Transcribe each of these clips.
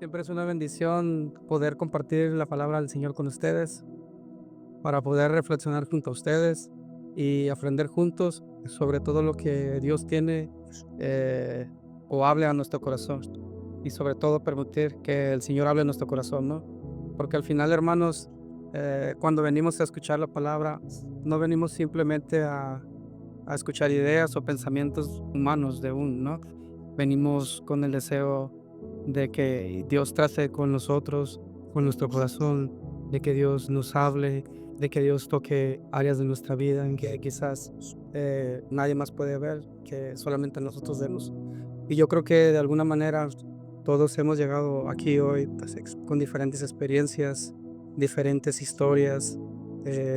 Siempre es una bendición poder compartir la palabra del Señor con ustedes, para poder reflexionar junto a ustedes y aprender juntos sobre todo lo que Dios tiene eh, o hable a nuestro corazón. Y sobre todo permitir que el Señor hable a nuestro corazón, ¿no? Porque al final, hermanos, cuando venimos a escuchar la palabra, no venimos simplemente a escuchar ideas o pensamientos humanos de uno, ¿no? Venimos con el deseo de que Dios trate con nosotros, con nuestro corazón, de que Dios nos hable, de que Dios toque áreas de nuestra vida en que quizás nadie más puede ver, que solamente nosotros vemos. Y yo creo que de alguna manera todos hemos llegado aquí hoy pues, con diferentes experiencias, diferentes historias,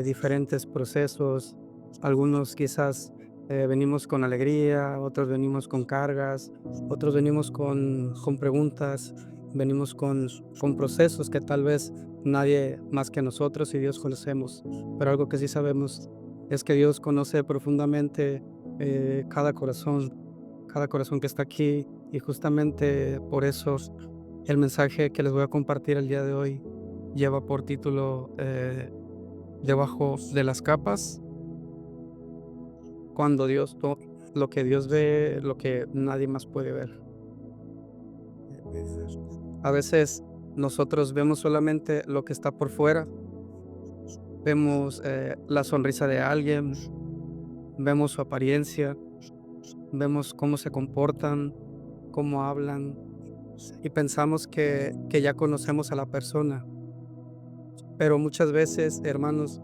diferentes procesos. Algunos quizás venimos con alegría, otros venimos con cargas, otros venimos con preguntas, venimos con procesos que tal vez nadie más que nosotros y Dios conocemos. Pero algo que sí sabemos es que Dios conoce profundamente cada corazón que está aquí. Y justamente por eso el mensaje que les voy a compartir el día de hoy lleva por título Debajo de las capas, cuando lo que Dios ve, lo que nadie más puede ver. A veces nosotros vemos solamente lo que está por fuera, vemos la sonrisa de alguien, vemos su apariencia, vemos cómo se comportan, cómo hablan y pensamos que ya conocemos a la persona. Pero muchas veces, hermanos,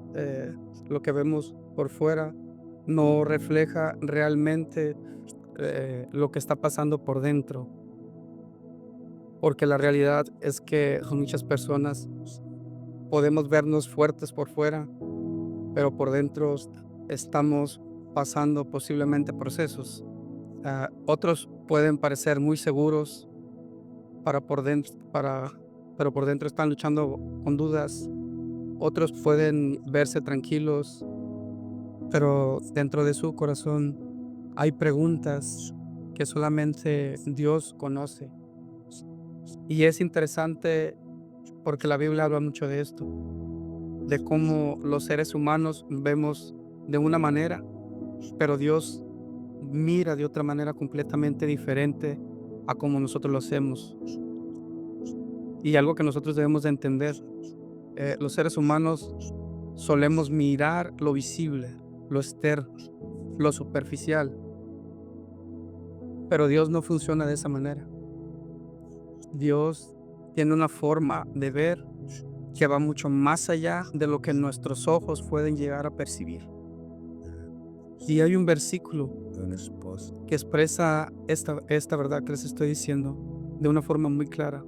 lo que vemos por fuera no refleja realmente lo que está pasando por dentro, porque la realidad es que muchas personas podemos vernos fuertes por fuera, pero por dentro estamos pasando posiblemente procesos. Otros pueden parecer muy seguros pero por dentro están luchando con dudas. Otros pueden verse tranquilos, pero dentro de su corazón hay preguntas que solamente Dios conoce. Y es interesante porque la Biblia habla mucho de esto, de cómo los seres humanos vemos de una manera, pero Dios mira de otra manera completamente diferente a como nosotros lo hacemos. Y algo que nosotros debemos de entender, los seres humanos solemos mirar lo visible, lo externo, lo superficial, pero Dios no funciona de esa manera. Dios tiene una forma de ver que va mucho más allá de lo que nuestros ojos pueden llegar a percibir. Y hay un versículo que expresa esta verdad que les estoy diciendo de una forma muy clara.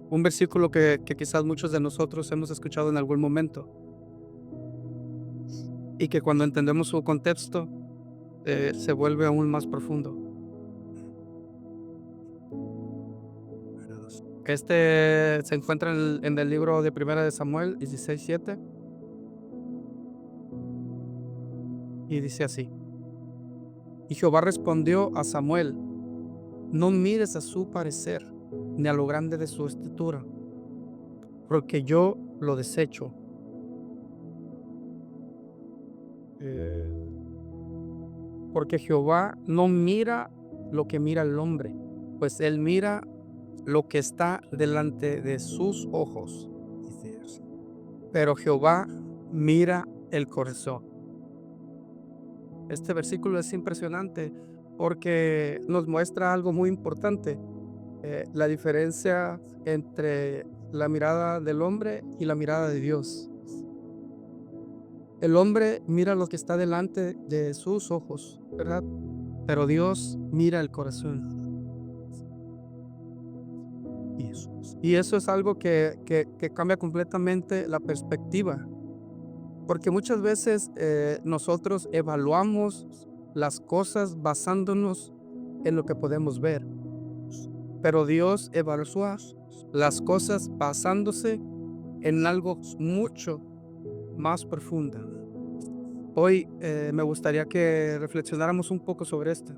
Un versículo que quizás muchos de nosotros hemos escuchado en algún momento y que cuando entendemos su contexto se vuelve aún más profundo. Este se encuentra en el libro de Primera de Samuel 16:7 y dice así: Y Jehová respondió a Samuel: No mires a su parecer, ni a lo grande de su estatura, porque yo lo desecho. Eh, Porque Jehová no mira lo que mira el hombre, pues él mira lo que está delante de sus ojos. Pero Jehová mira el corazón. Este versículo es impresionante porque nos muestra algo muy importante, la diferencia entre la mirada del hombre y la mirada de Dios. El hombre mira lo que está delante de sus ojos, ¿verdad? Pero Dios mira el corazón. Y eso es algo que cambia completamente la perspectiva, porque muchas veces nosotros evaluamos las cosas basándonos en lo que podemos ver, pero Dios evalúa las cosas basándose en algo mucho más profundo. Hoy me gustaría que reflexionáramos un poco sobre esto,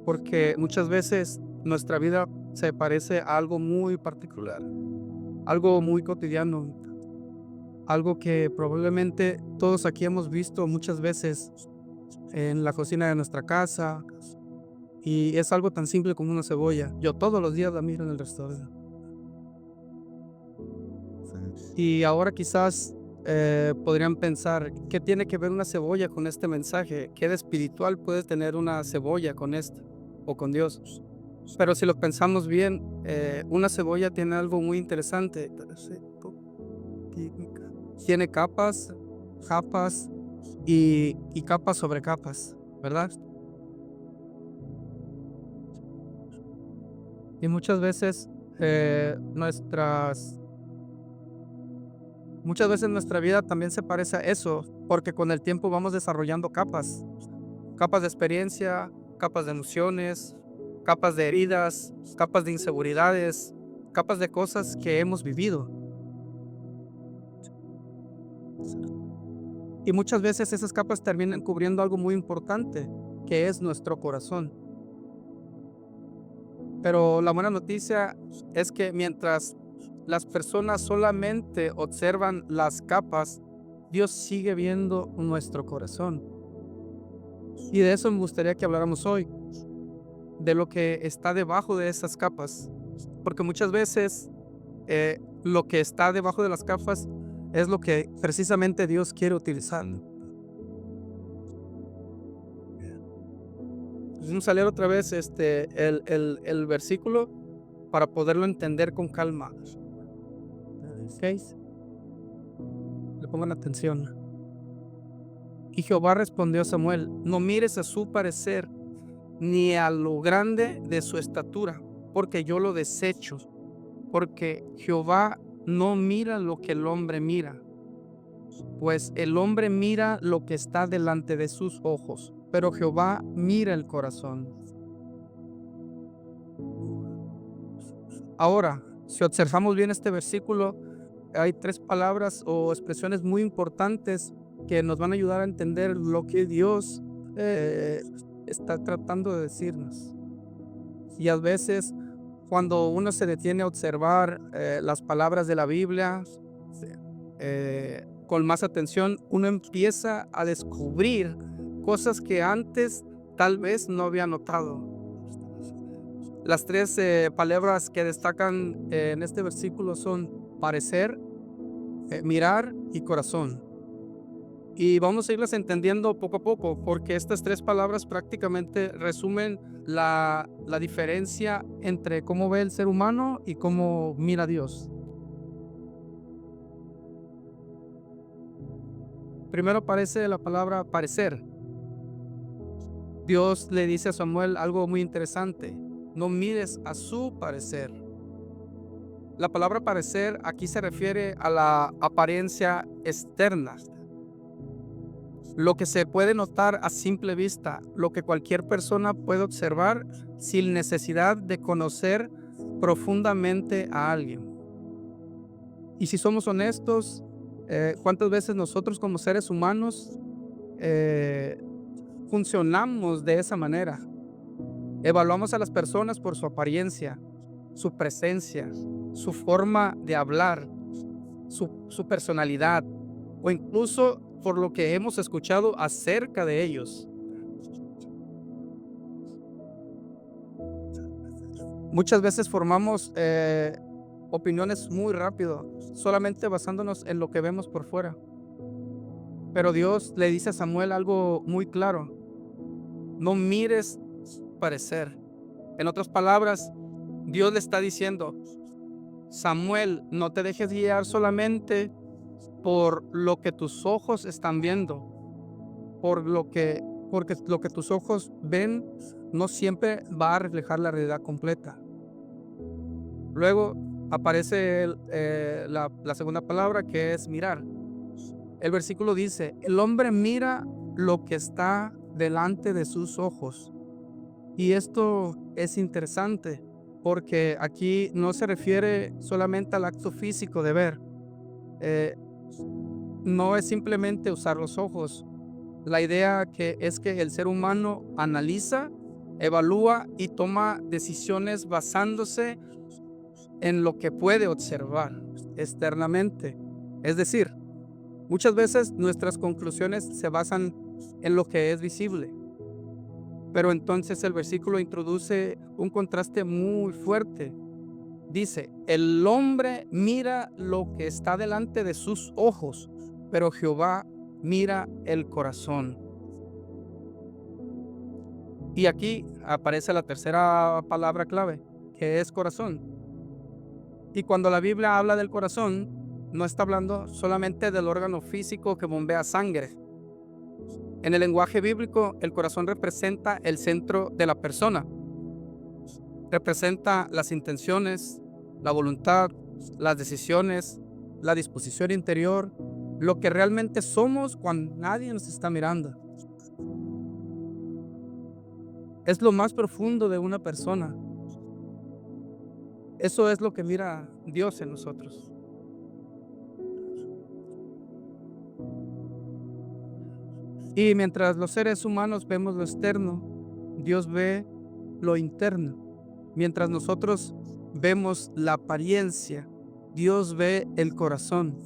porque muchas veces nuestra vida se parece a algo muy particular, algo muy cotidiano, algo que probablemente todos aquí hemos visto muchas veces en la cocina de nuestra casa, y es algo tan simple como una cebolla. Yo todos los días la miro en el restaurante. Y ahora quizás podrían pensar, ¿qué tiene que ver una cebolla con este mensaje? ¿Qué de espiritual puede tener una cebolla con esto o con Dios? Pero si lo pensamos bien, una cebolla tiene algo muy interesante. Tiene capas, capas y capas sobre capas, ¿verdad? Y muchas veces nuestra vida también se parece a eso, porque con el tiempo vamos desarrollando capas, capas de experiencia, capas de emociones, capas de heridas, capas de inseguridades, capas de cosas que hemos vivido. Y muchas veces esas capas terminan cubriendo algo muy importante, que es nuestro corazón. Pero la buena noticia es que mientras las personas solamente observan las capas, Dios sigue viendo nuestro corazón. Y de eso me gustaría que habláramos hoy, de lo que está debajo de esas capas. Porque muchas veces lo que está debajo de las capas es lo que precisamente Dios quiere utilizar. Vamos a leer otra vez el versículo para poderlo entender con calma. ¿Ok? Le pongan atención. Y Jehová respondió a Samuel: no mires a su parecer, ni a lo grande de su estatura, porque yo lo desecho. Porque Jehová no mira lo que el hombre mira, pues el hombre mira lo que está delante de sus ojos, pero Jehová mira el corazón. Ahora, si observamos bien este versículo, hay tres palabras o expresiones muy importantes que nos van a ayudar a entender lo que Dios está tratando de decirnos. Y a veces, cuando uno se detiene a observar las palabras de la Biblia con más atención, uno empieza a descubrir cosas que antes tal vez no había notado. Las tres palabras que destacan en este versículo son parecer, mirar y corazón. Y vamos a irlas entendiendo poco a poco, porque estas tres palabras prácticamente resumen la diferencia entre cómo ve el ser humano y cómo mira a Dios. Primero aparece la palabra parecer. Dios le dice a Samuel algo muy interesante: no mires a su parecer. La palabra parecer aquí se refiere a la apariencia externa, lo que se puede notar a simple vista, lo que cualquier persona puede observar sin necesidad de conocer profundamente a alguien. Y si somos honestos, ¿cuántas veces nosotros como seres humanos eh, funcionamos de esa manera? Evaluamos a las personas por su apariencia, su presencia, su forma de hablar, su personalidad, o incluso por lo que hemos escuchado acerca de ellos. Muchas veces formamos opiniones muy rápido, solamente basándonos en lo que vemos por fuera. Pero Dios le dice a Samuel algo muy claro: no mires parecer. En otras palabras, Dios le está diciendo: Samuel, no te dejes guiar solamente por lo que tus ojos están viendo, porque lo que tus ojos ven no siempre va a reflejar la realidad completa. Luego aparece la segunda palabra, que es mirar. El versículo dice: el hombre mira lo que está delante de sus ojos. Y esto es interesante, porque aquí no se refiere solamente al acto físico de ver. Eh, no es simplemente usar los ojos. La idea es que el ser humano analiza evalúa y toma decisiones basándose en lo que puede observar externamente. Es decir, muchas veces nuestras conclusiones se basan en lo que es visible, pero entonces el versículo introduce un contraste muy fuerte. Dice, el hombre mira lo que está delante de sus ojos, pero Jehová mira el corazón. Y aquí aparece la tercera palabra clave, que es corazón. Y cuando la Biblia habla del corazón, no está hablando solamente del órgano físico que bombea sangre. En el lenguaje bíblico, el corazón representa el centro de la persona. Representa las intenciones, la voluntad, las decisiones, la disposición interior, lo que realmente somos cuando nadie nos está mirando. Es lo más profundo de una persona. Eso es lo que mira Dios en nosotros. Y mientras los seres humanos vemos lo externo, Dios ve lo interno. Mientras nosotros vemos la apariencia, Dios ve el corazón.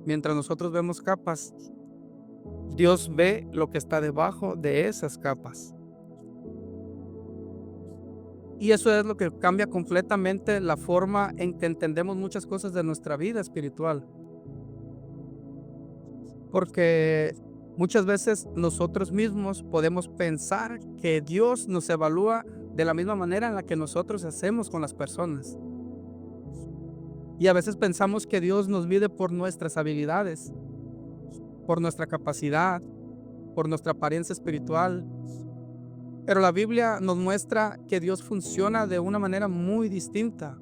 Mientras nosotros vemos capas, Dios ve lo que está debajo de esas capas. Y eso es lo que cambia completamente la forma en que entendemos muchas cosas de nuestra vida espiritual. Porque muchas veces nosotros mismos podemos pensar que Dios nos evalúa de la misma manera en la que nosotros hacemos con las personas. Y a veces pensamos que Dios nos mide por nuestras habilidades, por nuestra capacidad, por nuestra apariencia espiritual. Pero la Biblia nos muestra que Dios funciona de una manera muy distinta.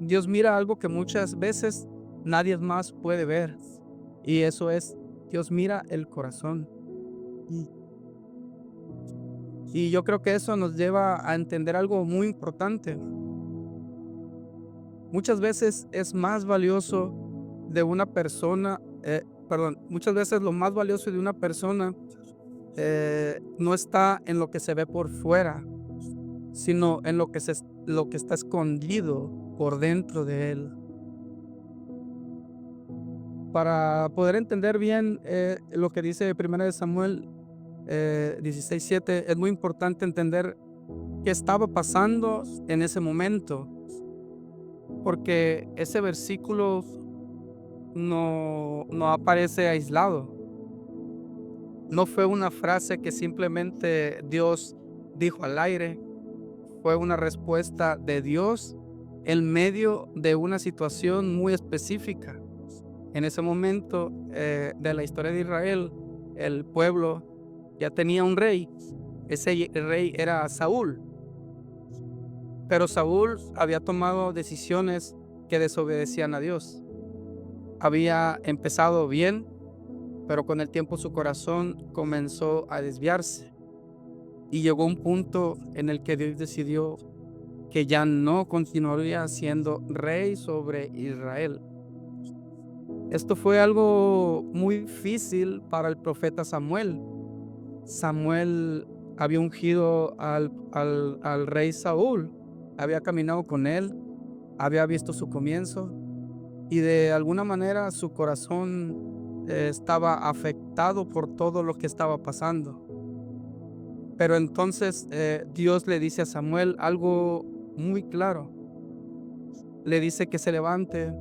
Dios mira algo que muchas veces nadie más puede ver. Y eso es, Dios mira el corazón. Y, y yo creo que eso nos lleva a entender algo muy importante. Muchas veces es más valioso de una persona, muchas veces lo más valioso de una persona no está en lo que se ve por fuera, sino en lo que está escondido por dentro de él. Para poder entender bien lo que dice 1 Samuel 16:7, es muy importante entender qué estaba pasando en ese momento, porque ese versículo no aparece aislado. No fue una frase que simplemente Dios dijo al aire, fue una respuesta de Dios en medio de una situación muy específica. En ese momento de la historia de Israel, el pueblo ya tenía un rey. Ese rey era Saúl. Pero Saúl había tomado decisiones que desobedecían a Dios. Había empezado bien, pero con el tiempo su corazón comenzó a desviarse. Y llegó un punto en el que Dios decidió que ya no continuaría siendo rey sobre Israel. Esto fue algo muy difícil para el profeta Samuel. Samuel había ungido al rey Saúl, había caminado con él, había visto su comienzo y de alguna manera su corazón estaba afectado por todo lo que estaba pasando. Pero entonces Dios le dice a Samuel algo muy claro. Le dice que se levante,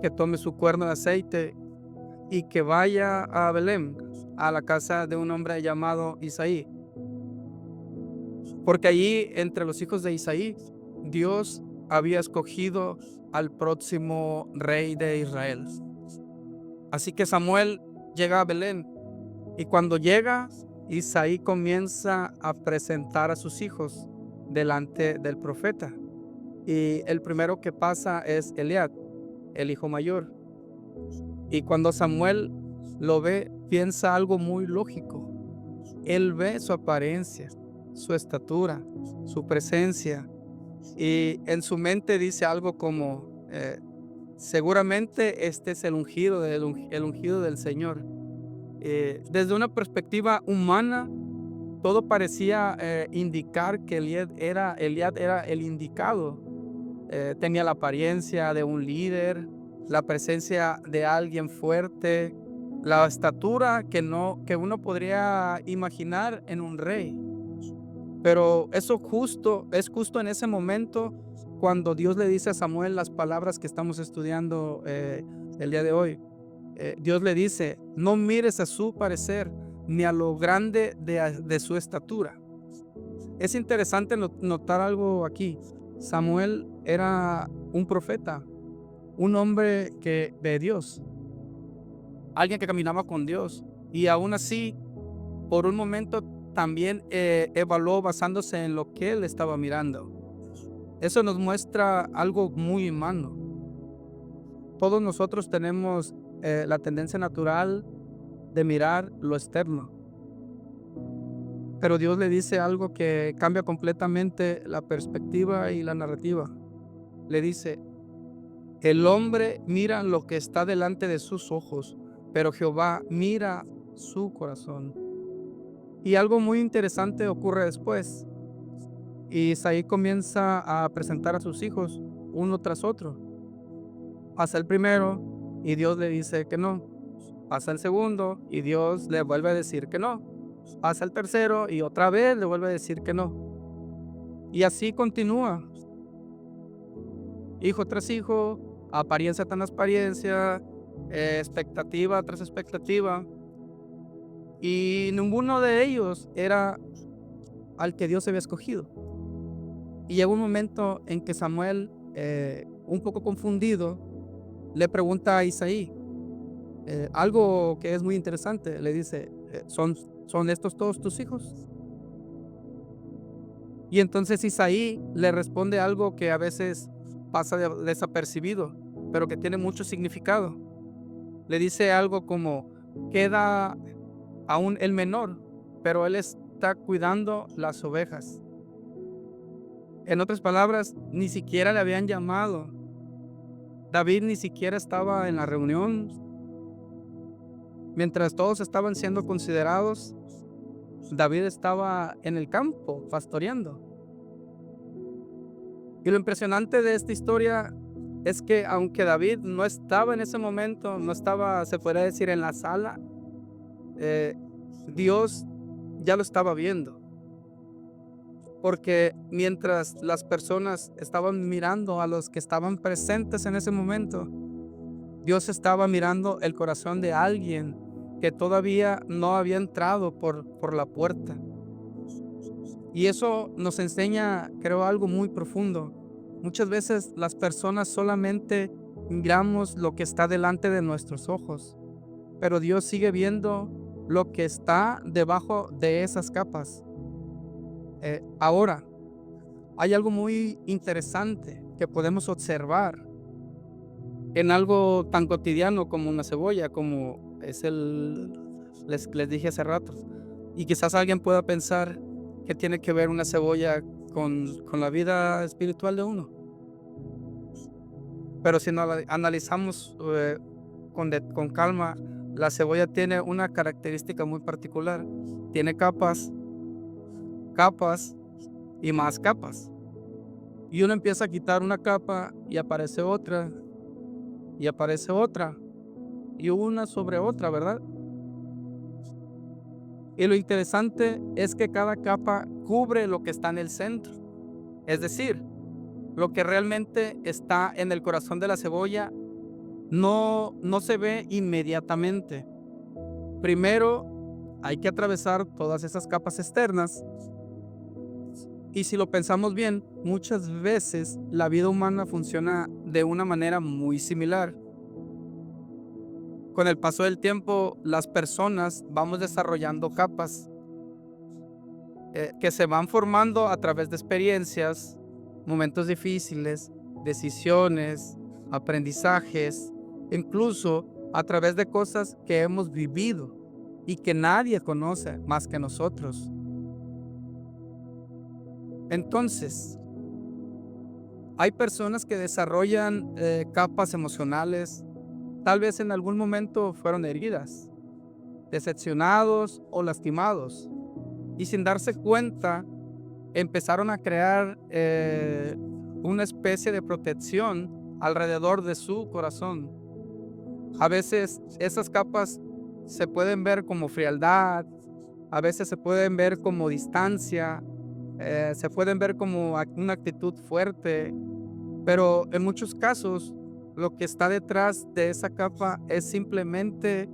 que tome su cuerno de aceite y que vaya a Belén, a la casa de un hombre llamado Isaí. Porque allí, entre los hijos de Isaí, Dios había escogido al próximo rey de Israel. Así que Samuel llega a Belén y cuando llega, Isaí comienza a presentar a sus hijos delante del profeta. Y el primero que pasa es Eliab, el hijo mayor. Y cuando Samuel lo ve, piensa algo muy lógico. Él ve su apariencia, su estatura, su presencia, y en su mente dice algo como, seguramente este es el ungido el ungido del Señor. Desde una perspectiva humana, todo parecía indicar que Eliab era el indicado. Tenía la apariencia de un líder, la presencia de alguien fuerte, la estatura que uno podría imaginar en un rey. Pero es justo en ese momento cuando Dios le dice a Samuel las palabras que estamos estudiando el día de hoy. Dios le dice: no mires a su parecer ni a lo grande de su estatura. Es interesante notar algo aquí. Samuel era un profeta, un hombre de Dios, alguien que caminaba con Dios, y aún así, por un momento también evaluó basándose en lo que él estaba mirando. Eso nos muestra algo muy humano. Todos nosotros tenemos la tendencia natural de mirar lo externo, pero Dios le dice algo que cambia completamente la perspectiva y la narrativa. Le dice: el hombre mira lo que está delante de sus ojos, pero Jehová mira su corazón. Y algo muy interesante ocurre después. Isaí comienza a presentar a sus hijos uno tras otro. Pasa el primero y Dios le dice que no. Pasa el segundo y Dios le vuelve a decir que no. Pasa el tercero y otra vez le vuelve a decir que no. Y así continúa. Hijo tras hijo, apariencia tras apariencia, expectativa tras expectativa. Y ninguno de ellos era al que Dios había escogido. Y llegó un momento en que Samuel, un poco confundido, le pregunta a Isaí algo que es muy interesante. Le dice: ¿son estos todos tus hijos? Y entonces Isaí le responde algo que a veces pasa desapercibido, pero que tiene mucho significado. Le dice algo como: queda aún el menor, pero él está cuidando las ovejas. En otras palabras, ni siquiera le habían llamado. David ni siquiera estaba en la reunión. Mientras todos estaban siendo considerados, David estaba en el campo pastoreando. Y lo impresionante de esta historia es que aunque David no estaba en ese momento, no estaba, se podría decir, en la sala, Dios ya lo estaba viendo. Porque mientras las personas estaban mirando a los que estaban presentes en ese momento, Dios estaba mirando el corazón de alguien que todavía no había entrado por la puerta. Y eso nos enseña, creo, algo muy profundo. Muchas veces las personas solamente miramos lo que está delante de nuestros ojos, pero Dios sigue viendo lo que está debajo de esas capas. Ahora, hay algo muy interesante que podemos observar en algo tan cotidiano como una cebolla, como es les dije hace rato. Y quizás alguien pueda pensar que tiene que ver una cebolla con la vida espiritual de uno. Pero si analizamos con calma, la cebolla tiene una característica muy particular. Tiene capas, capas y más capas. Y uno empieza a quitar una capa y aparece otra, y aparece otra, y una sobre otra, ¿verdad? Y lo interesante es que cada capa cubre lo que está en el centro. Es decir, lo que realmente está en el corazón de la cebolla no se ve inmediatamente. Primero hay que atravesar todas esas capas externas. Y si lo pensamos bien, muchas veces la vida humana funciona de una manera muy similar. Con el paso del tiempo, las personas vamos desarrollando capas que se van formando a través de experiencias, momentos difíciles, decisiones, aprendizajes, incluso a través de cosas que hemos vivido y que nadie conoce más que nosotros. Entonces, hay personas que desarrollan capas emocionales. Tal vez en algún momento fueron heridas, decepcionados o lastimados. y sin darse cuenta empezaron a crear una especie de protección alrededor de su corazón. A veces esas capas se pueden ver como frialdad, a veces se pueden ver como distancia, se pueden ver como una actitud fuerte, pero en muchos casos lo que está detrás de esa capa es simplemente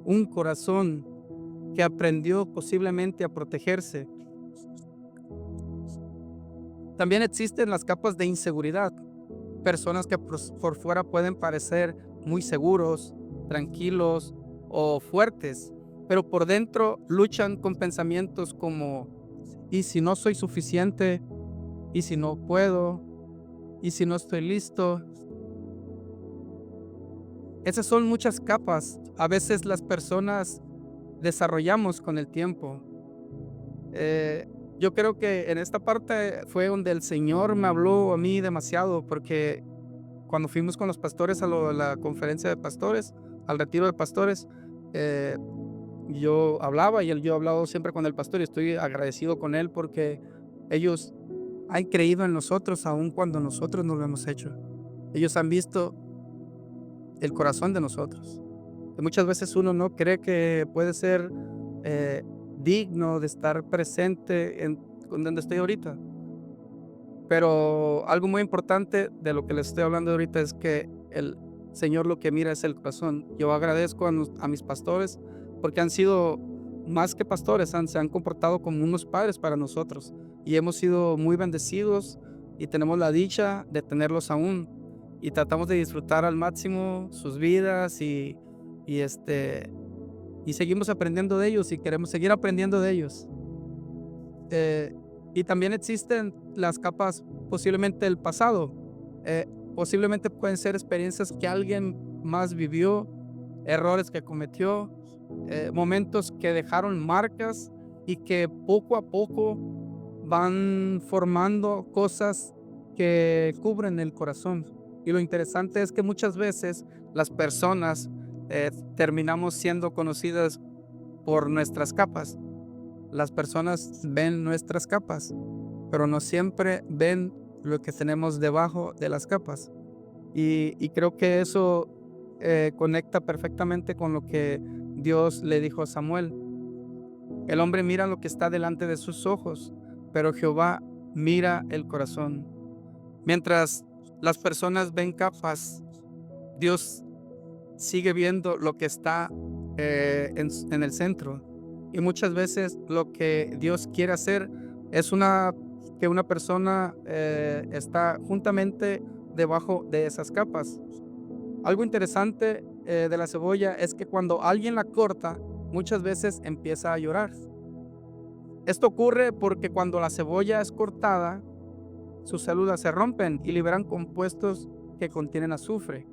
un corazón que aprendió posiblemente a protegerse. También existen las capas de inseguridad, personas que por fuera pueden parecer muy seguros, tranquilos o fuertes, pero por dentro luchan con pensamientos como, ¿y si no soy suficiente? ¿Y si no puedo? ¿Y si no estoy listo? Esas son muchas capas. A veces las personas desarrollamos con el tiempo. Eh, yo creo que en esta parte fue donde el Señor me habló a mí demasiado, porque cuando fuimos con los pastores a la conferencia de pastores, al retiro de pastores, eh, yo hablaba y yo he hablado siempre con el pastor y estoy agradecido con él porque ellos han creído en nosotros aun cuando nosotros no lo hemos hecho. Ellos han visto el corazón de nosotros. Que muchas veces uno no cree que puede ser eh, digno de estar presente con donde estoy ahorita. Pero algo muy importante de lo que les estoy hablando ahorita es que el Señor lo que mira es el corazón. Yo agradezco a mis pastores porque han sido más que pastores, se han comportado como unos padres para nosotros y hemos sido muy bendecidos y tenemos la dicha de tenerlos aún y tratamos de disfrutar al máximo sus vidas y seguimos aprendiendo de ellos y queremos seguir aprendiendo de ellos. Eh, y también existen las capas posiblemente del pasado. Eh, Posiblemente pueden ser experiencias que alguien más vivió, errores que cometió, momentos que dejaron marcas y que poco a poco van formando cosas que cubren el corazón. Y lo interesante es que muchas veces las personas terminamos siendo conocidas por nuestras capas. Las personas ven nuestras capas, pero no siempre ven lo que tenemos debajo de las capas. Y creo que eso conecta perfectamente con lo que Dios le dijo a Samuel. El hombre mira lo que está delante de sus ojos, pero Jehová mira el corazón. Mientras las personas ven capas, Dios sigue viendo lo que está en el centro. Y muchas veces lo que Dios quiere hacer es que una persona está juntamente debajo de esas capas. Algo interesante de la cebolla es que cuando alguien la corta, muchas veces empieza a llorar. Esto ocurre porque cuando la cebolla es cortada, sus células se rompen y liberan compuestos que contienen azufre.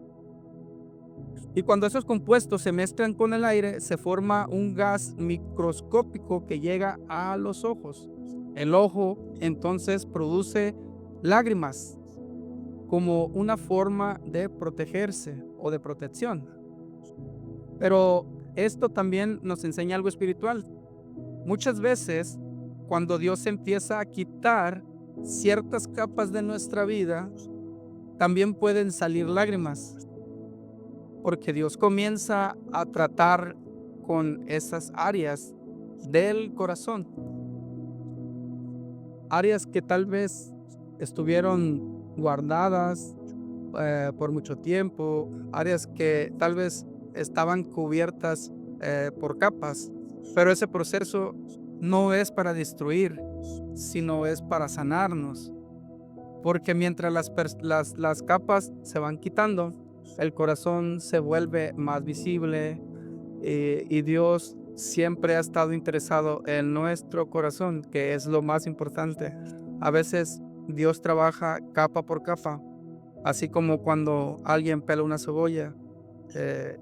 Y cuando esos compuestos se mezclan con el aire, se forma un gas microscópico que llega a los ojos. El ojo entonces produce lágrimas como una forma de protegerse o de protección. Pero esto también nos enseña algo espiritual. Muchas veces, cuando Dios empieza a quitar ciertas capas de nuestra vida, también pueden salir lágrimas, porque Dios comienza a tratar con esas áreas del corazón, áreas que tal vez estuvieron guardadas por mucho tiempo, áreas que tal vez estaban cubiertas por capas, pero ese proceso no es para destruir, sino es para sanarnos, porque mientras las capas se van quitando, el corazón se vuelve más visible y Dios siempre ha estado interesado en nuestro corazón, que es lo más importante. A veces Dios trabaja capa por capa, así como cuando alguien pela una cebolla, eh,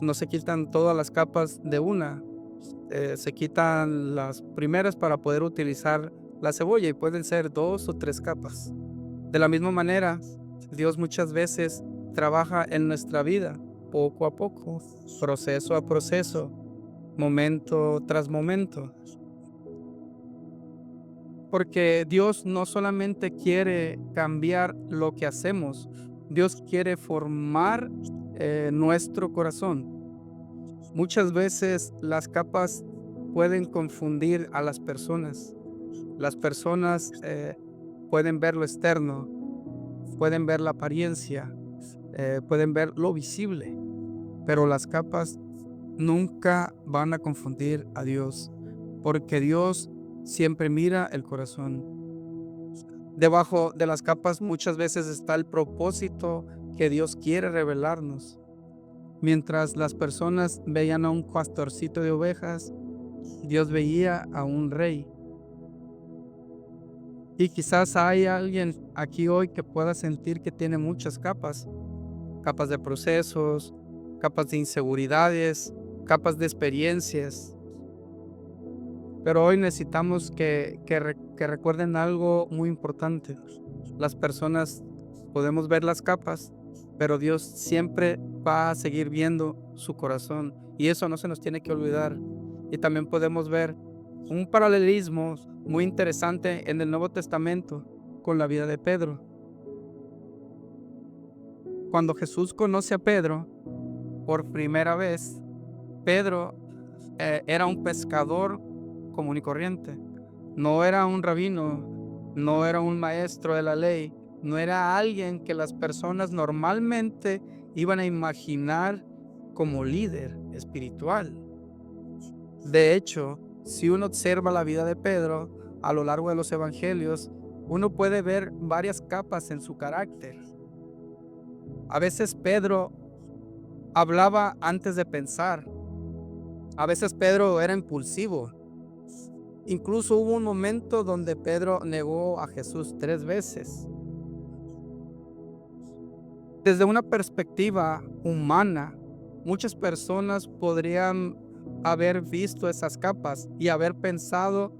no se quitan todas las capas de una, se quitan las primeras para poder utilizar la cebolla y pueden ser 2 o 3 capas. De la misma manera, Dios muchas veces trabaja en nuestra vida poco a poco, proceso a proceso, momento tras momento. Porque Dios no solamente quiere cambiar lo que hacemos, Dios quiere formar nuestro corazón. Muchas veces las capas pueden confundir a las personas. Las personas pueden ver lo externo, pueden ver la apariencia, pueden ver lo visible, pero las capas nunca van a confundir a Dios, porque Dios siempre mira el corazón. Debajo de las capas muchas veces está el propósito que Dios quiere revelarnos. Mientras las personas veían a un pastorcito de ovejas, Dios veía a un rey. Y quizás hay alguien aquí hoy que pueda sentir que tiene muchas capas, capas de procesos, capas de inseguridades, capas de experiencias. Pero hoy necesitamos que recuerden algo muy importante. Las personas podemos ver las capas, pero Dios siempre va a seguir viendo su corazón. Y eso no se nos tiene que olvidar. Y también podemos ver un paralelismo muy interesante en el Nuevo Testamento con la vida de Pedro. Cuando Jesús conoce a Pedro por primera vez, Pedro era un pescador común y corriente. No era un rabino, no era un maestro de la ley, no era alguien que las personas normalmente iban a imaginar como líder espiritual. De hecho, si uno observa la vida de Pedro a lo largo de los evangelios, uno puede ver varias capas en su carácter. A veces Pedro hablaba antes de pensar. A veces Pedro era impulsivo. Incluso hubo un momento donde Pedro negó a Jesús 3 veces. Desde una perspectiva humana, muchas personas podrían haber visto esas capas y haber pensado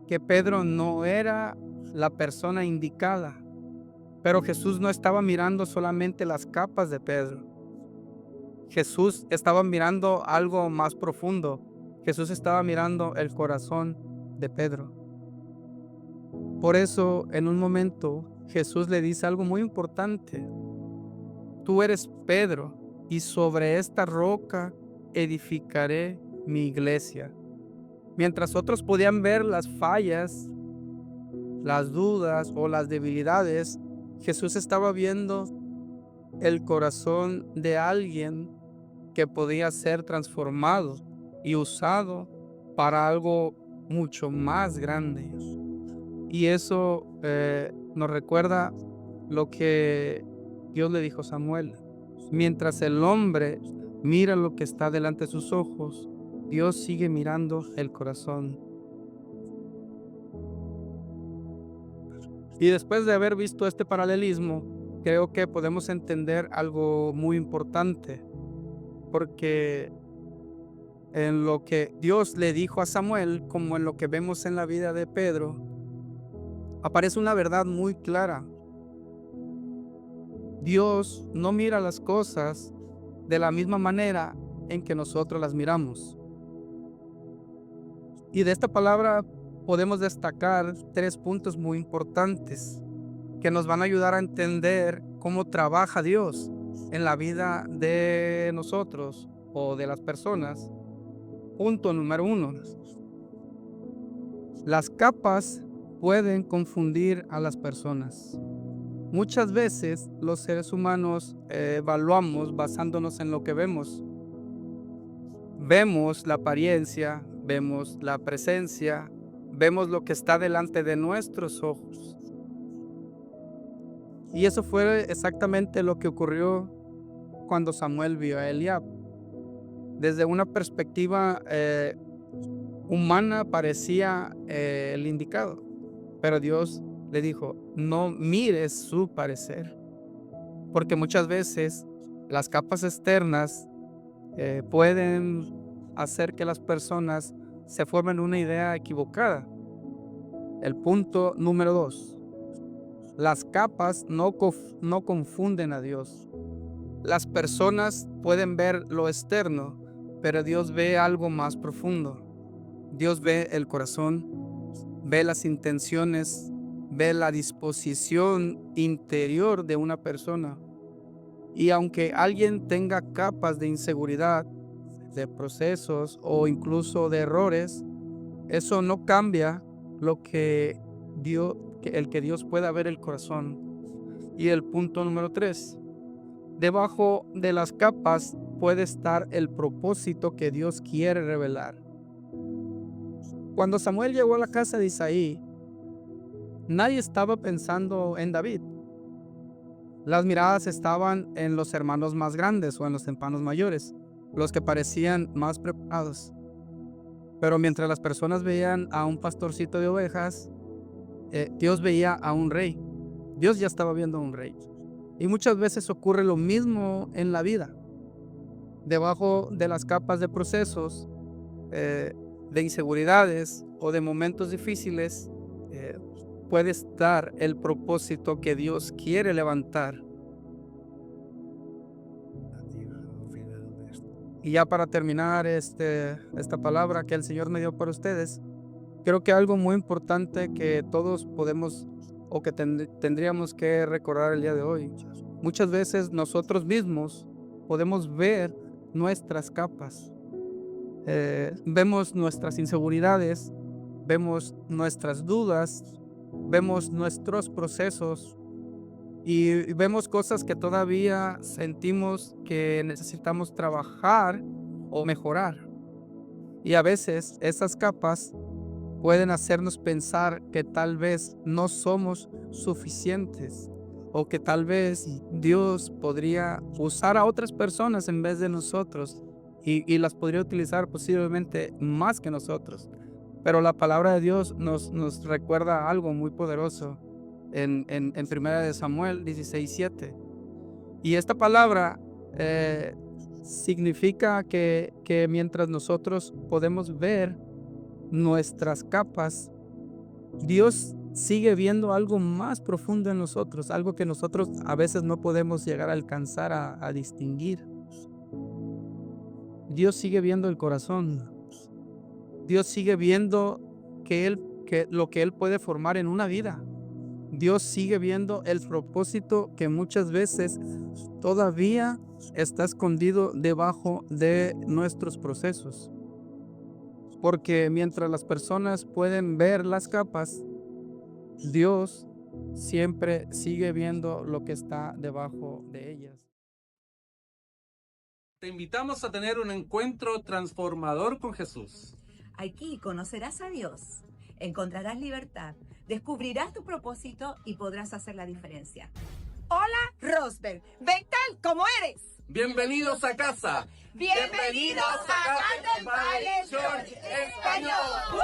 que Pedro no era la persona indicada. Pero Jesús no estaba mirando solamente las capas de Pedro. Jesús estaba mirando algo más profundo. Jesús estaba mirando el corazón de Pedro. Por eso, en un momento, Jesús le dice algo muy importante. Tú eres Pedro, y sobre esta roca edificaré mi iglesia. Mientras otros podían ver las fallas, las dudas o las debilidades, Jesús estaba viendo el corazón de alguien que podía ser transformado y usado para algo mucho más grande. Y eso nos recuerda lo que Dios le dijo a Samuel. Mientras el hombre mira lo que está delante de sus ojos, Dios sigue mirando el corazón. Y después de haber visto este paralelismo, creo que podemos entender algo muy importante, porque en lo que Dios le dijo a Samuel, como en lo que vemos en la vida de Pedro, aparece una verdad muy clara. Dios no mira las cosas de la misma manera en que nosotros las miramos. Y de esta palabra podemos destacar 3 puntos muy importantes que nos van a ayudar a entender cómo trabaja Dios en la vida de nosotros o de las personas. Punto número 1. Las capas pueden confundir a las personas. Muchas veces los seres humanos evaluamos basándonos en lo que vemos. Vemos la apariencia, vemos la presencia, vemos lo que está delante de nuestros ojos. Y eso fue exactamente lo que ocurrió cuando Samuel vio a Eliab. Desde una perspectiva humana parecía el indicado, pero Dios le dijo, no mires su parecer, porque muchas veces las capas externas pueden hacer que las personas se formen una idea equivocada. El punto número 2. Las capas no confunden a Dios. Las personas pueden ver lo externo, pero Dios ve algo más profundo. Dios ve el corazón. ve las intenciones, ve la disposición interior de una persona. Y aunque alguien tenga capas de inseguridad, de procesos o incluso de errores, eso no cambia lo que el que Dios pueda ver el corazón. Y el punto número 3, debajo de las capas puede estar el propósito que Dios quiere revelar. Cuando Samuel llegó a la casa de Isaí, nadie estaba pensando en David. Las miradas estaban en los hermanos más grandes o en los hermanos mayores, los que parecían más preparados. Pero mientras las personas veían a un pastorcito de ovejas, Dios veía a un rey. Dios ya estaba viendo a un rey. Y muchas veces ocurre lo mismo en la vida. Debajo de las capas de procesos, de inseguridades o de momentos difíciles, puede estar el propósito que Dios quiere levantar. Y ya para terminar esta palabra que el Señor me dio para ustedes, creo que algo muy importante que todos podemos o que tendríamos que recordar el día de hoy. Muchas veces nosotros mismos podemos ver nuestras capas. Vemos nuestras inseguridades, vemos nuestras dudas, vemos nuestros procesos y vemos cosas que todavía sentimos que necesitamos trabajar o mejorar. Y a veces esas capas pueden hacernos pensar que tal vez no somos suficientes o que tal vez Dios podría usar a otras personas en vez de nosotros y las podría utilizar posiblemente más que nosotros. Pero la palabra de Dios nos recuerda algo muy poderoso en 1 de Samuel 16:7. Y esta palabra significa que mientras nosotros podemos ver nuestras capas, Dios sigue viendo algo más profundo en nosotros, algo que nosotros a veces no podemos llegar a alcanzar a distinguir. Dios sigue viendo el corazón. Dios sigue viendo que lo que Él puede formar en una vida. Dios sigue viendo el propósito que muchas veces todavía está escondido debajo de nuestros procesos. Porque mientras las personas pueden ver las capas, Dios siempre sigue viendo lo que está debajo de ellas. Te invitamos a tener un encuentro transformador con Jesús. Aquí conocerás a Dios, encontrarás libertad, descubrirás tu propósito y podrás hacer la diferencia. Hola, Rosberg. Ven tal como eres. Bienvenidos a casa. Bienvenidos a Garden Valley Church Español.